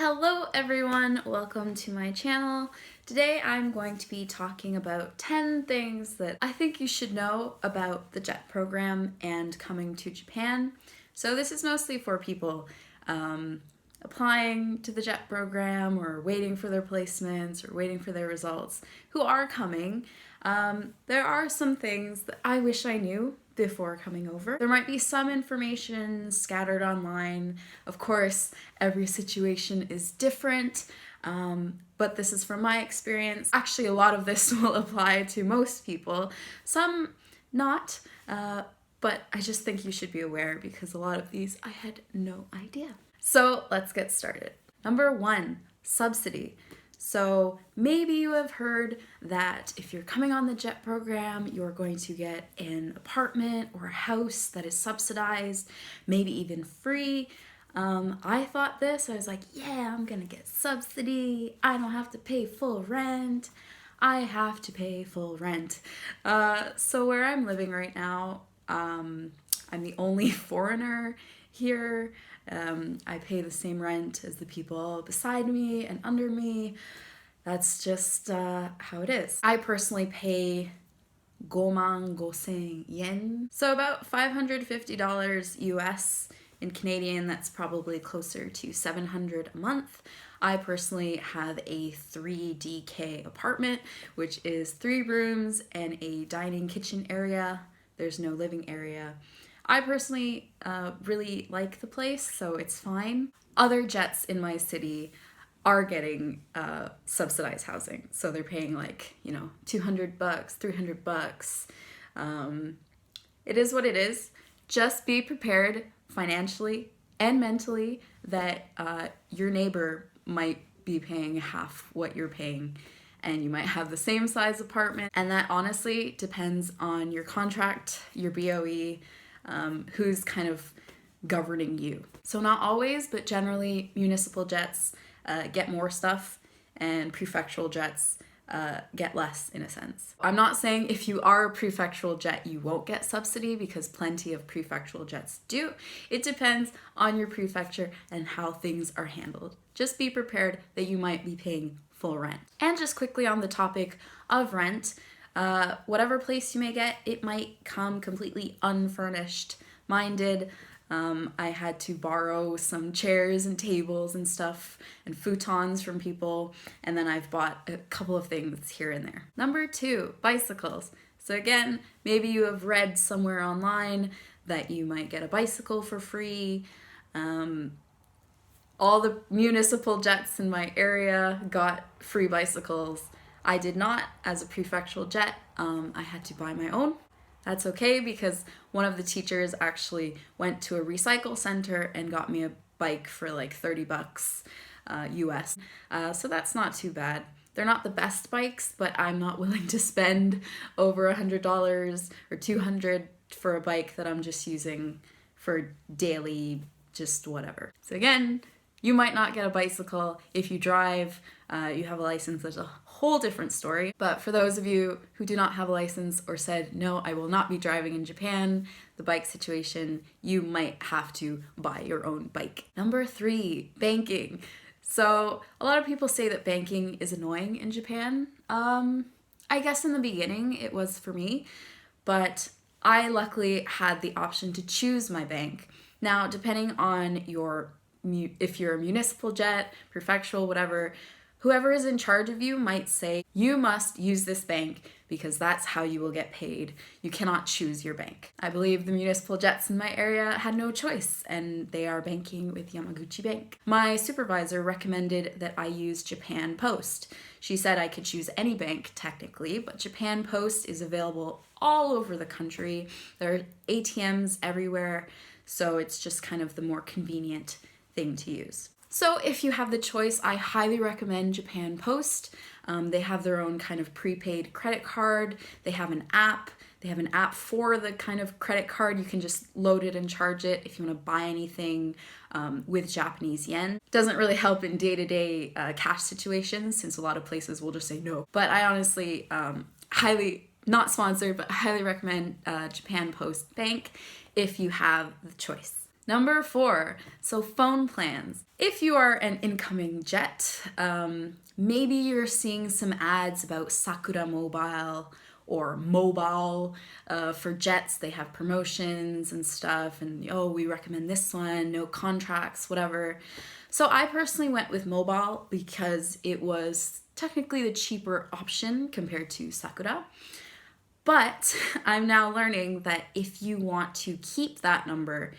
Hello everyone, welcome to my channel. Today I'm going to be talking about 10 things that I think you should know about the JET program and coming to Japan. So this is mostly for people applying to the JET program or waiting for their placements or waiting for their results who are coming. There are some things that I wish I knew before coming over. There might be some information scattered online. Of course, every situation is different, but this is from my experience. Actually, a lot of this will apply to most people, some not, but I just think you should be aware because a lot of these I had no idea. So let's get started. Number 1, subsidy. So maybe you have heard that if you're coming on the JET program, you're going to get an apartment or a house that is subsidized, maybe even free. I thought this, I was like, yeah, I'm gonna get subsidy. I don't have to pay full rent. I have to pay full rent. So where I'm living right now, I'm the only foreigner here. I pay the same rent as the people beside me and under me. That's just how it is. I personally pay 55,000 yen. So about $550 US. In Canadian, that's probably closer to $700 a month. I personally have a 3DK apartment, which is 3 rooms and a dining kitchen area. There's no living area. I personally really like the place, so it's fine. Other JETs in my city are getting subsidized housing, so they're paying like, $200, $300. It is what it is. Just be prepared financially and mentally that your neighbor might be paying half what you're paying, and you might have the same size apartment, and that honestly depends on your contract, your BOE, who's kind of governing you. So not always, but generally municipal JETs get more stuff and prefectural JETs get less in a sense. I'm not saying if you are a prefectural JET you won't get subsidy, because plenty of prefectural JETs do. It depends on your prefecture and how things are handled. Just be prepared that you might be paying full rent. And just quickly on the topic of rent, whatever place you may get, it might come completely unfurnished. Mine did. I had to borrow some chairs and tables and stuff and futons from people, and then I've bought a couple of things here and there. Number 2, bicycles. So again, maybe you have read somewhere online that you might get a bicycle for free. All the municipal JETs in my area got free bicycles. I did not. As a prefectural JET, I had to buy my own. That's okay, because one of the teachers actually went to a recycle center and got me a bike for like $30 US. So that's not too bad. They're not the best bikes, but I'm not willing to spend over $100 or $200 for a bike that I'm just using for daily, just whatever. So again, you might not get a bicycle. If you drive, you have a license, there's a whole different story. But for those of you who do not have a license or said, no, I will not be driving in Japan, the bike situation, you might have to buy your own bike. Number 3, banking. So a lot of people say that banking is annoying in Japan. I guess in the beginning it was for me, but I luckily had the option to choose my bank. Now, depending on if you're a municipal JET, prefectural, whatever, whoever is in charge of you might say, you must use this bank because that's how you will get paid. You cannot choose your bank. I believe the municipal JETs in my area had no choice, and they are banking with Yamaguchi Bank. My supervisor recommended that I use Japan Post. She said I could choose any bank technically, but Japan Post is available all over the country. There are ATMs everywhere, so it's just kind of the more convenient thing to use. So if you have the choice, I highly recommend Japan Post. They have their own kind of prepaid credit card. They have an app. They have an app for the kind of credit card. You can just load it and charge it if you want to buy anything with Japanese yen. Doesn't really help in day-to-day cash situations, since a lot of places will just say no. But I honestly highly, not sponsored, but highly recommend Japan Post Bank if you have the choice. Number 4, so phone plans. If you are an incoming jet, maybe you're seeing some ads about Sakura Mobile or Mobile. For jets, they have promotions and stuff, and we recommend this one, no contracts, whatever. So I personally went with Mobile because it was technically the cheaper option compared to Sakura. But I'm now learning that if you want to keep that number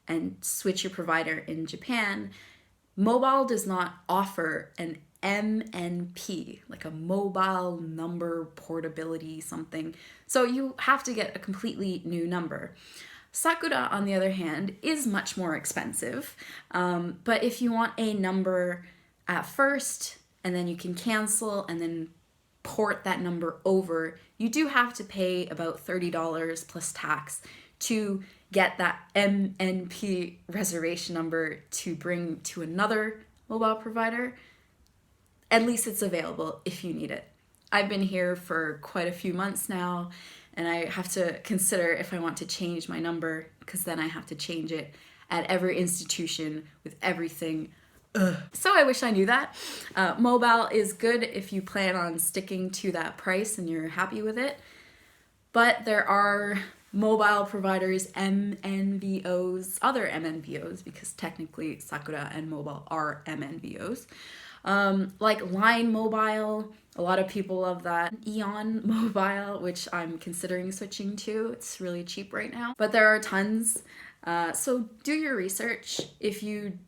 and switch your provider in Japan, Mobile does not offer an MNP, like a mobile number portability something. So you have to get a completely new number. Sakura, on the other hand, is much more expensive. But if you want a number at first, and then you can cancel and then port that number over, you do have to pay about $30 plus tax to get that MNP reservation number to bring to another mobile provider. At least it's available if you need it. I've been here for quite a few months now, and I have to consider if I want to change my number, because then I have to change it at every institution with everything. So I wish I knew that. Mobile is good if you plan on sticking to that price and you're happy with it. But there are mobile providers, MNVOs, other MNVOs, because technically Sakura and Mobile are MNVOs. Like Line Mobile, a lot of people love that. Eon Mobile, which I'm considering switching to. It's really cheap right now. But there are tons. So do your research. If you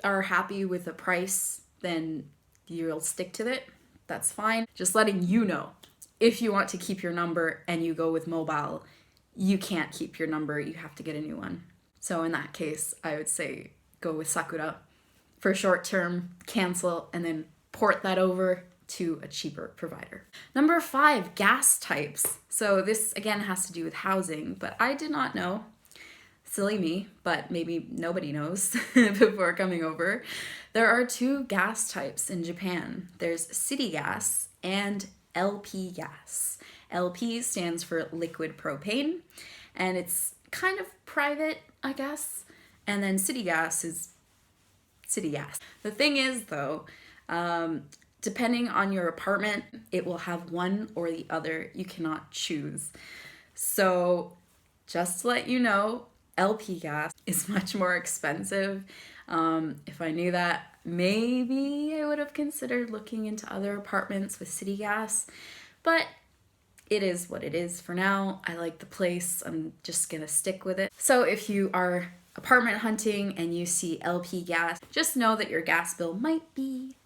are happy with the price, then you'll stick to it. That's fine. Just letting you know. If you want to keep your number and you go with Mobile, you can't keep your number. You have to get a new one. So in that case, I would say go with Sakura for short term, cancel, and then port that over to a cheaper provider. Number 5, gas types. So this again has to do with housing, but I did not know. Silly me, but maybe nobody knows before coming over. There are 2 gas types in Japan. There's city gas and LP gas. LP stands for liquid propane, and it's kind of private, I guess. And then city gas is city gas. The thing is, though, depending on your apartment, it will have one or the other. You cannot choose. So just to let you know, LP gas is much more expensive. If I knew that, maybe I would have considered looking into other apartments with city gas, but it is what it is for now. I like the place. I'm just gonna stick with it. So if you are apartment hunting and you see LP gas, just know that your gas bill might be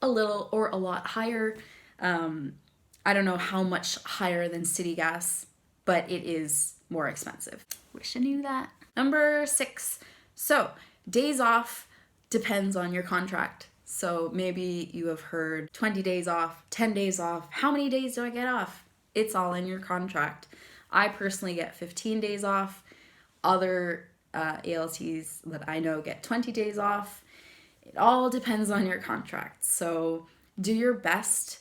a little or a lot higher. I don't know how much higher than city gas, but it is more expensive. Wish I knew that. Number 6. So days off depends on your contract. So maybe you have heard 20 days off, 10 days off. How many days do I get off? It's all in your contract. I personally get 15 days off. Other ALTs that I know get 20 days off. It all depends on your contract. So do your best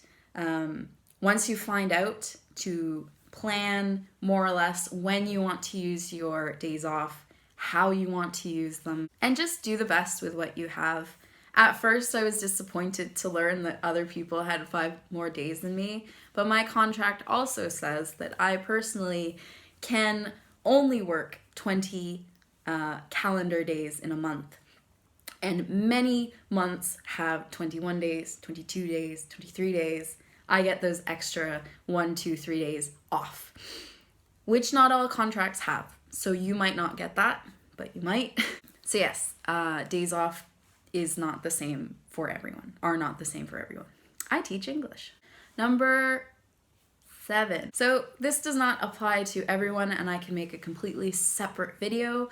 once you find out to plan more or less when you want to use your days off, how you want to use them, and just do the best with what you have. At first, I was disappointed to learn that other people had 5 more days than me, but my contract also says that I personally can only work 20 calendar days in a month. And many months have 21 days, 22 days, 23 days. I get those extra 1, 2, 3 days off, which not all contracts have. So you might not get that, but you might. So yes, days off is not the same for everyone, are not the same for everyone. I teach English. Number 7. So this does not apply to everyone, and I can make a completely separate video,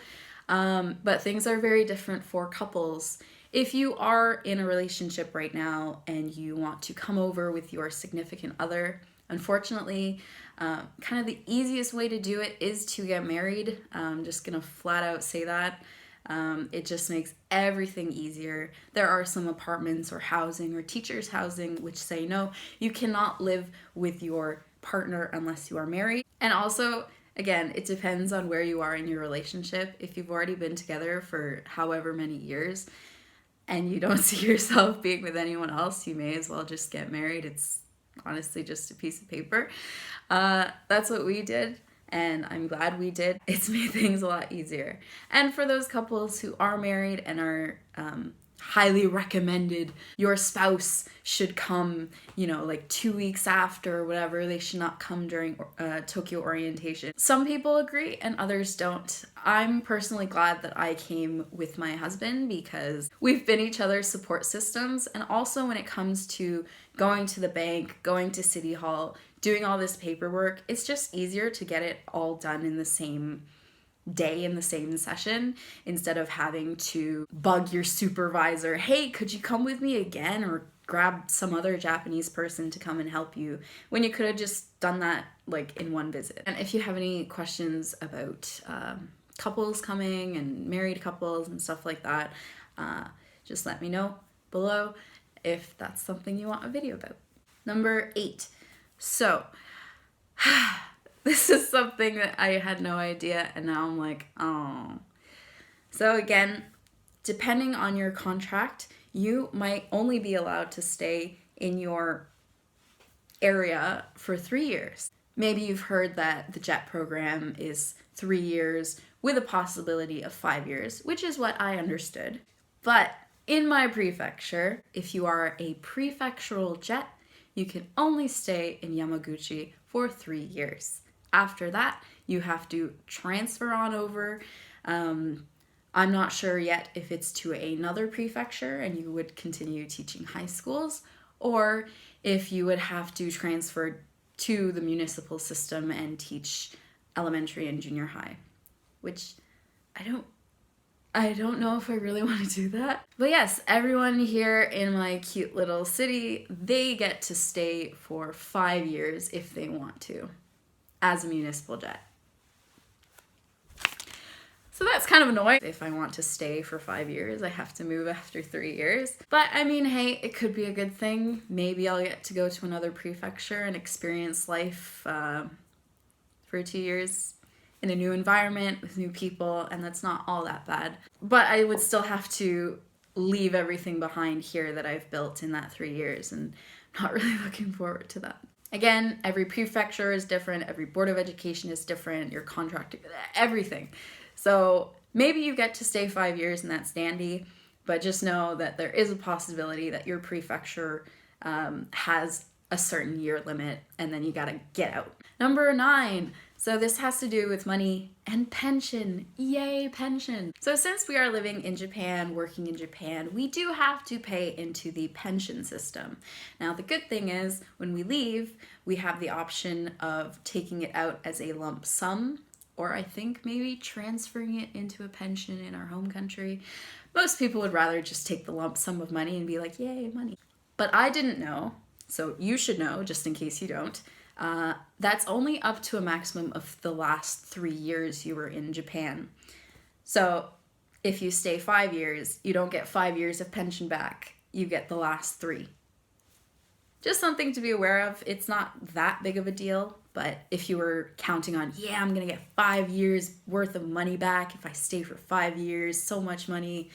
but things are very different for couples. If you are in a relationship right now and you want to come over with your significant other, unfortunately, kind of the easiest way to do it is to get married. I'm just gonna flat out say that. It just makes everything easier. There are some apartments or housing or teachers housing which say no, you cannot live with your partner unless you are married. And also, Again, it depends on where you are in your relationship. If you've already been together for however many years and you don't see yourself being with anyone else, you may as well just get married. It's honestly just a piece of paper. That's what we did, and I'm glad we did. It's made things a lot easier. And for those couples who are married and are highly recommended, your spouse should come, like 2 weeks after or whatever. They should not come during Tokyo orientation. Some people agree and others don't. I'm personally glad that I came with my husband because we've been each other's support systems. And also when it comes to going to the bank, going to City Hall, doing all this paperwork, it's just easier to get it all done in the same day, in the same session, instead of having to bug your supervisor, hey, could you come with me again, or grab some other Japanese person to come and help you, when you could have just done that like in one visit. And if you have any questions about couples coming and married couples and stuff like that, just let me know below if that's something you want a video about. Number 8. So this is something that I had no idea, and now I'm like, oh. So again, depending on your contract, you might only be allowed to stay in your area for 3 years. Maybe you've heard that the JET program is 3 years with a possibility of 5 years, which is what I understood. But in my prefecture, if you are a prefectural JET, you can only stay in Yamaguchi for 3 years. After that, you have to transfer on over. I'm not sure yet if it's to another prefecture and you would continue teaching high schools, or if you would have to transfer to the municipal system and teach elementary and junior high, which I don't know if I really want to do that. But yes, everyone here in my cute little city, they get to stay for 5 years if they want to, as a municipal JET. So that's kind of annoying. If I want to stay for 5 years, I have to move after 3 years. But I mean, hey, it could be a good thing. Maybe I'll get to go to another prefecture and experience life for 2 years in a new environment with new people, and that's not all that bad. But I would still have to leave everything behind here that I've built in that 3 years, and not really looking forward to that. Again, every prefecture is different, every board of education is different, your contract, everything. So maybe you get to stay 5 years and that's dandy, but just know that there is a possibility that your prefecture has a certain year limit and then you gotta get out. Number 9. So this has to do with money and pension. Yay, pension. So since we are living in Japan, working in Japan, we do have to pay into the pension system. Now the good thing is when we leave, we have the option of taking it out as a lump sum, or I think maybe transferring it into a pension in our home country. Most people would rather just take the lump sum of money and be like, yay, money. But I didn't know, so you should know just in case you don't. That's only up to a maximum of the last 3 years you were in Japan. So if you stay 5 years, you don't get 5 years of pension back. You get the last 3. Just something to be aware of. It's not that big of a deal, but if you were counting on, yeah, I'm gonna get 5 years worth of money back if I stay for 5 years, so much money.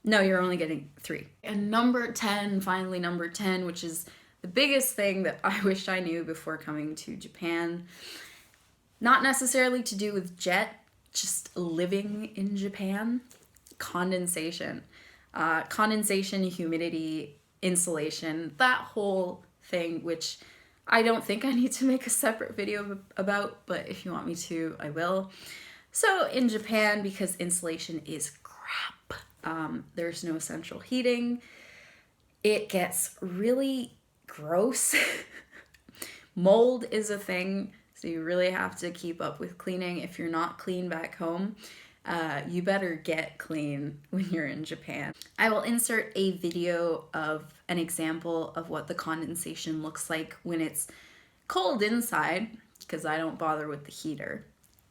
No, you're only getting 3. And number 10, finally number 10, which is the biggest thing that I wish I knew before coming to Japan, not necessarily to do with JET, just living in Japan, condensation. Condensation, humidity, insulation, that whole thing, which I don't think I need to make a separate video about, but if you want me to, I will. So in Japan, because insulation is crap, there's no central heating, it gets really gross. Mold is a thing, so you really have to keep up with cleaning. If you're not clean back home, you better get clean when you're in Japan. I will insert a video of an example of what the condensation looks like when it's cold inside, because I don't bother with the heater.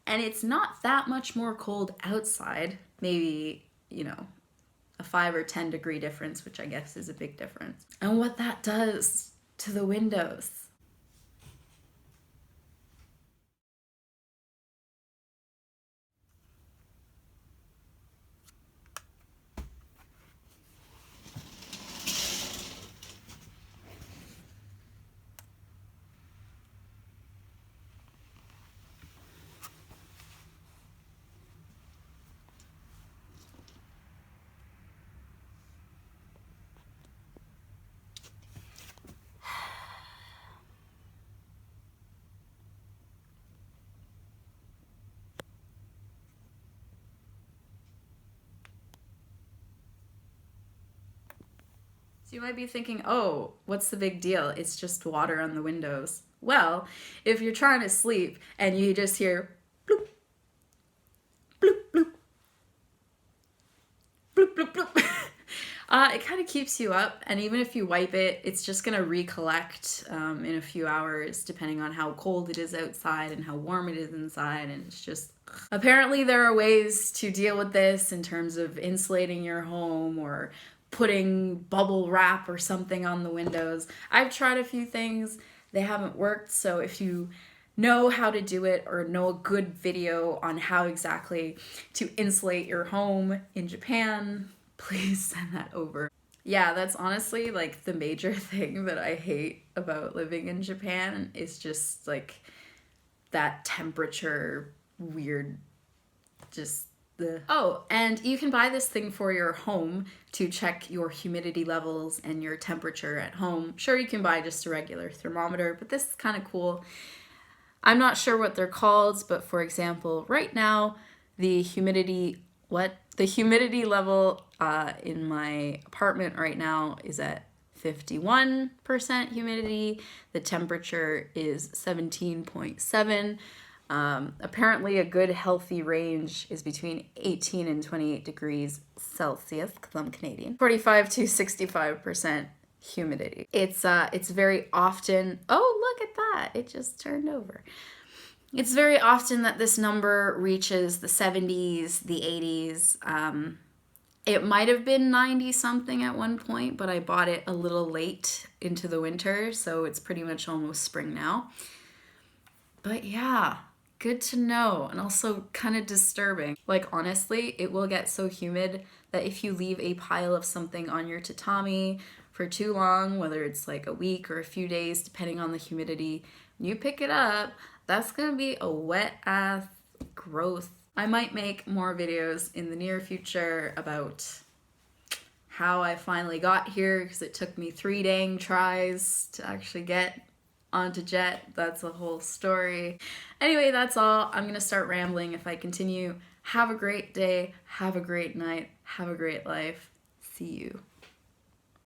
And it's not that much more cold outside, maybe, a 5 or 10 degree difference, which I guess is a big difference. And what that does to the windows. You might be thinking, oh, what's the big deal? It's just water on the windows. Well, if you're trying to sleep and you just hear bloop, bloop, bloop, bloop, bloop, bloop, it kind of keeps you up, and even if you wipe it, it's just going to recollect in a few hours, depending on how cold it is outside and how warm it is inside, and it's just... Apparently there are ways to deal with this in terms of insulating your home or putting bubble wrap or something on the windows. I've tried a few things. They haven't worked, so if you know how to do it or know a good video on how exactly to insulate your home in Japan, please send that over. Yeah, that's honestly like the major thing that I hate about living in Japan is just like that temperature weird, just the... Oh, and you can buy this thing for your home to check your humidity levels and your temperature at home. Sure, you can buy just a regular thermometer, but this is kind of cool. I'm not sure what they're called, but for example, right now, the humidity level in my apartment right now is at 51% humidity. The temperature is 17.7. Apparently a good healthy range is between 18 and 28 degrees Celsius, because I'm Canadian. 45 to 65% humidity. It's very often, oh, look at that, it just turned over. It's very often that this number reaches the 70s, the 80s. It might have been 90 something at one point, but I bought it a little late into the winter, so it's pretty much almost spring now. But yeah, good to know, and also kind of disturbing. Like honestly, it will get so humid that if you leave a pile of something on your tatami for too long, whether it's like a week or a few days, depending on the humidity, when you pick it up, that's gonna be a wet ass growth. I might make more videos in the near future about how I finally got here, because it took me 3 dang tries to actually get onto Jet. That's a whole story. Anyway, that's all. I'm gonna start rambling if I continue. Have a great day, have a great night, have a great life. See you.